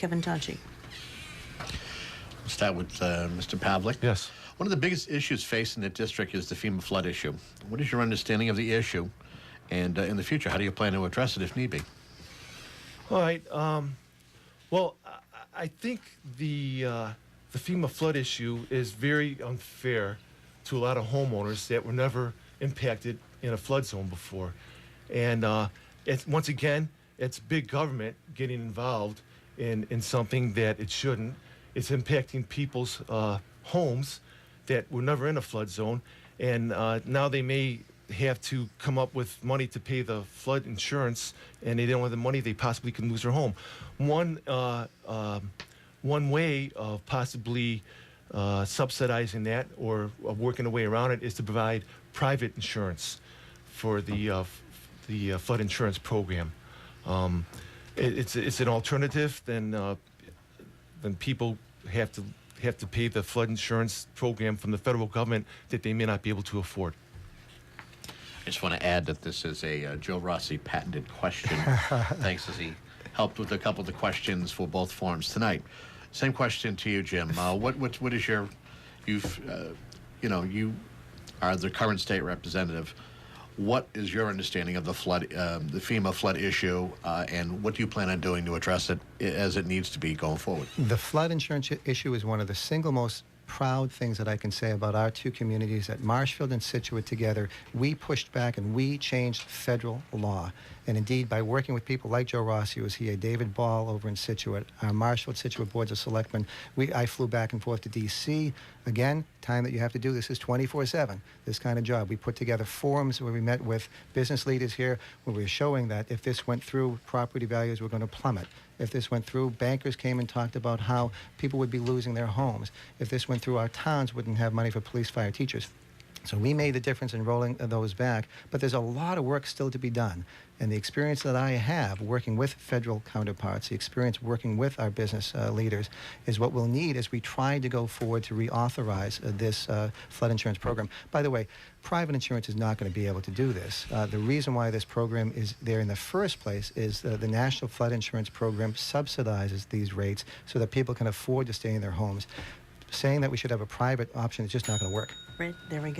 Kevin Tachi. We'll start with Mr. Pavlik. Yes. One of the biggest issues facing the district is the FEMA flood issue. What is your understanding of the issue? And in the future, how do you plan to address it if need be? All right. Well, I think the FEMA flood issue is very unfair to a lot of homeowners that were never impacted in a flood zone before. And once again, it's big government getting involved in something that it shouldn't. It's impacting people's homes that were never in a flood zone. And now they may have to come up with money to pay the flood insurance, and they don't have the money, they possibly can lose their home. One way of possibly subsidizing that or working a way around it is to provide private insurance for the flood insurance program. It's an alternative. Then people have to pay the flood insurance program from the federal government that they may not be able to afford. I just want to add that this is a Joe Rossi patented question. Thanks, as he helped with a couple of the questions for both forums tonight. Same question to you, Jim. What is your, you are the current state representative. What is your understanding of the flood, the FEMA flood issue, and what do you plan on doing to address it as it needs to be going forward? The flood insurance issue is one of the single most proud things that I can say about our two communities at Marshfield and Scituate together. We pushed back and we changed federal law. And indeed, by working with people like Joe Rossi, who was here, David Ball over in Scituate, our Marshfield, Scituate boards of selectmen, I flew back and forth to D.C. Again, time that you have to do this is 24/7, this kind of job. We put together forums where we met with business leaders here, where we were showing that if this went through, property values were going to plummet. If this went through, bankers came and talked about how people would be losing their homes. If this went through, our towns wouldn't have money for police, fire, teachers. So we made the difference in rolling those back, but there's a lot of work still to be done. And the experience that I have working with federal counterparts, the experience working with our business leaders, is what we'll need as we try to go forward to reauthorize this flood insurance program. By the way, private insurance is not going to be able to do this. The reason why this program is there in the first place is the National Flood Insurance Program subsidizes these rates so that people can afford to stay in their homes. Saying that we should have a private option is just not going to work. Right, there we go.